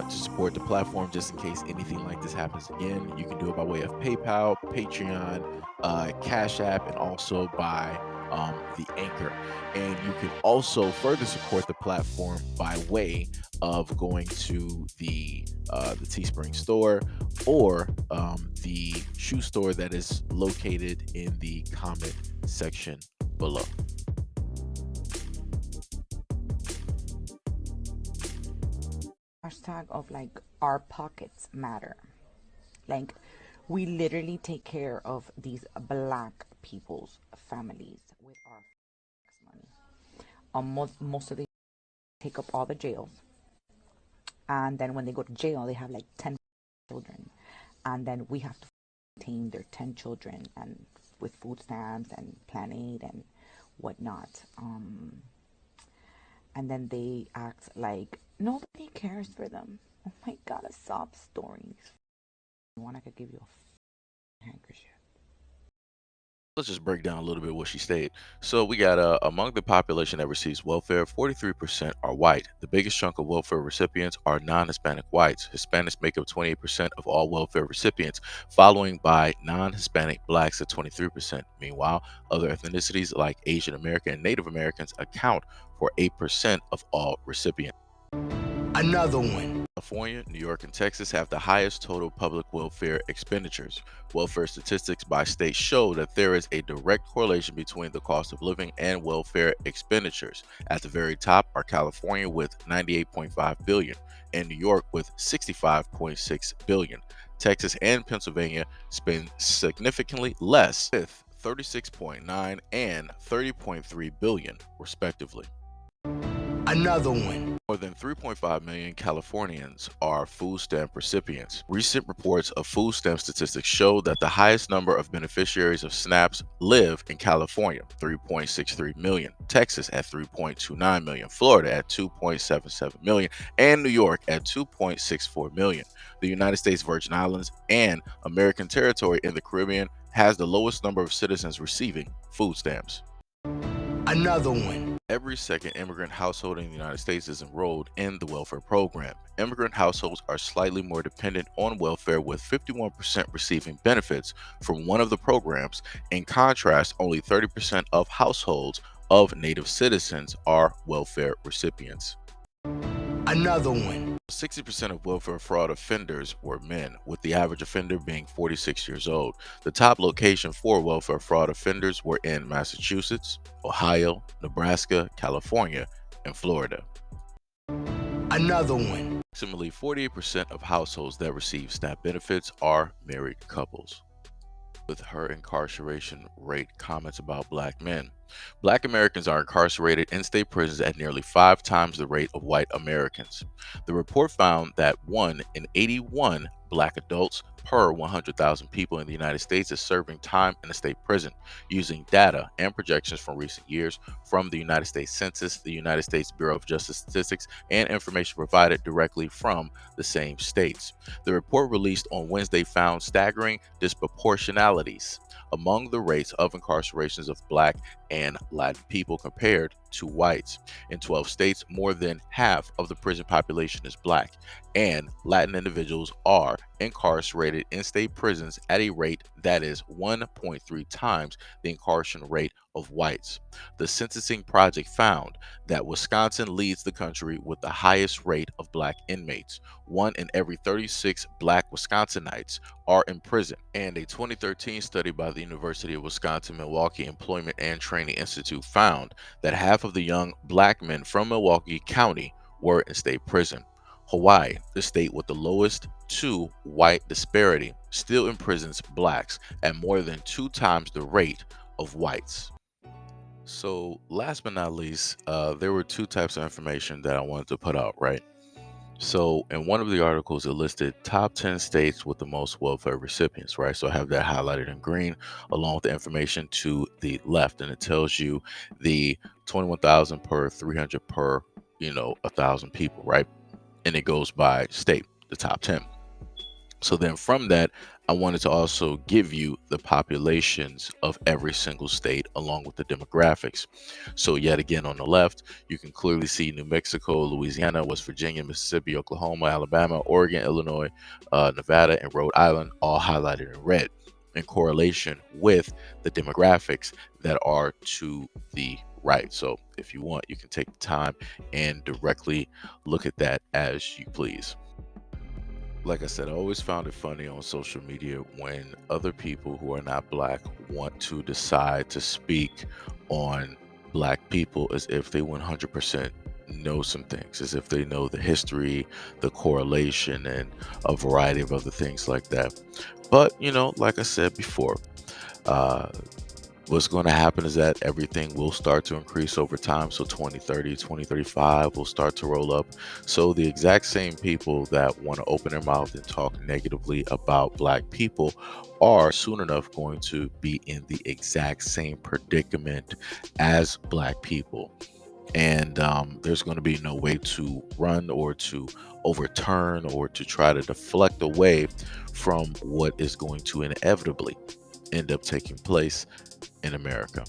to support the platform just in case anything like this happens again, you can do it by way of PayPal, Patreon, Cash App, and also by the Anchor. And you can also further support the platform by way of going to the Teespring store or the shoe store that is located in the comment section below. Hashtag of like our pockets matter. Like we literally take care of these black people's families with our money. Most of them take up all the jails, and then when they go to jail, they have like 10 children, and then we have to maintain their 10 children and with food stamps and Plan Aid and whatnot. And then they act like nobody cares for them. Oh my god, a sob story. You want I could give you a handkerchief. Let's just break down a little bit what she stated. So we got among the population that receives welfare, 43% are white. The biggest chunk of welfare recipients are non-Hispanic whites. Hispanics make up 28% of all welfare recipients, following by non-Hispanic blacks at 23%. Meanwhile, other ethnicities like Asian American and Native Americans account for 8% of all recipients. Another one. California, New York, and Texas have the highest total public welfare expenditures. Welfare statistics by state show that there is a direct correlation between the cost of living and welfare expenditures. At the very top are California with 98.5 billion and New York with 65.6 billion. Texas and Pennsylvania spend significantly less with 36.9 and 30.3 billion respectively. Another one. More than 3.5 million Californians are food stamp recipients. Recent reports of food stamp statistics show that the highest number of beneficiaries of SNAPs live in California, 3.63 million, Texas at 3.29 million, Florida at 2.77 million, and New York at 2.64 million. The United States Virgin Islands and American territory in the Caribbean has the lowest number of citizens receiving food stamps. Another one. Every second immigrant household in the United States is enrolled in the welfare program. Immigrant households are slightly more dependent on welfare, with 51% receiving benefits from one of the programs. In contrast, only 30% of households of native citizens are welfare recipients. Another one. 60% of welfare fraud offenders were men, with the average offender being 46 years old. The top location for welfare fraud offenders were in Massachusetts, Ohio, Nebraska, California, and Florida. Another one. Approximately 48% of households that receive SNAP benefits are married couples. With her incarceration rate comments about black men. Black Americans are incarcerated in state prisons at nearly 5 times the rate of white Americans. The report found that 1 in 81 black adults per 100,000 people in the United States is serving time in a state prison, using data and projections from recent years from the United States Census, the United States Bureau of Justice Statistics, and information provided directly from the same states. The report released on Wednesday found staggering disproportionalities among the rates of incarcerations of black and Latin people compared to whites. In 12 states, more than half of the prison population is black, and Latin individuals are incarcerated in state prisons at a rate that is 1.3 times the incarceration rate of whites. The Sentencing Project found that Wisconsin leads the country with the highest rate of black inmates. 1 in every 36 black Wisconsinites are in prison, and a 2013 study by the University of Wisconsin-Milwaukee Employment and Training Institute found that half of the young black men from Milwaukee County were in state prison. Hawaii, the state with the lowest to white disparity, still imprisons blacks at more than 2 times the rate of whites. So last but not least, there were 2 types of information that I wanted to put out, right? So in one of the articles, it listed top 10 states with the most welfare recipients, right? So I have that highlighted in green along with the information to the left, and it tells you the 21,000 per 300 per, 1,000 people, right? And it goes by state, the top 10. So then from that, I wanted to also give you the populations of every single state along with the demographics. So, yet again, on the left, you can clearly see New Mexico, Louisiana, West Virginia, Mississippi, Oklahoma, Alabama, Oregon, Illinois, Nevada, and Rhode Island, all highlighted in red in correlation with the demographics that are to the right. So, if you want, you can take the time and directly look at that as you please. Like I said, I always found it funny on social media when other people who are not black want to decide to speak on black people as if they 100% know some things, as if they know the history, the correlation, and a variety of other things like that. But, like I said before, uh, what's going to happen is that everything will start to increase over time. So 2030, 2035 will start to roll up. So the exact same people that want to open their mouth and talk negatively about black people are soon enough going to be in the exact same predicament as black people. And there's going to be no way to run or to overturn or to try to deflect away from what is going to inevitably end up taking place in America.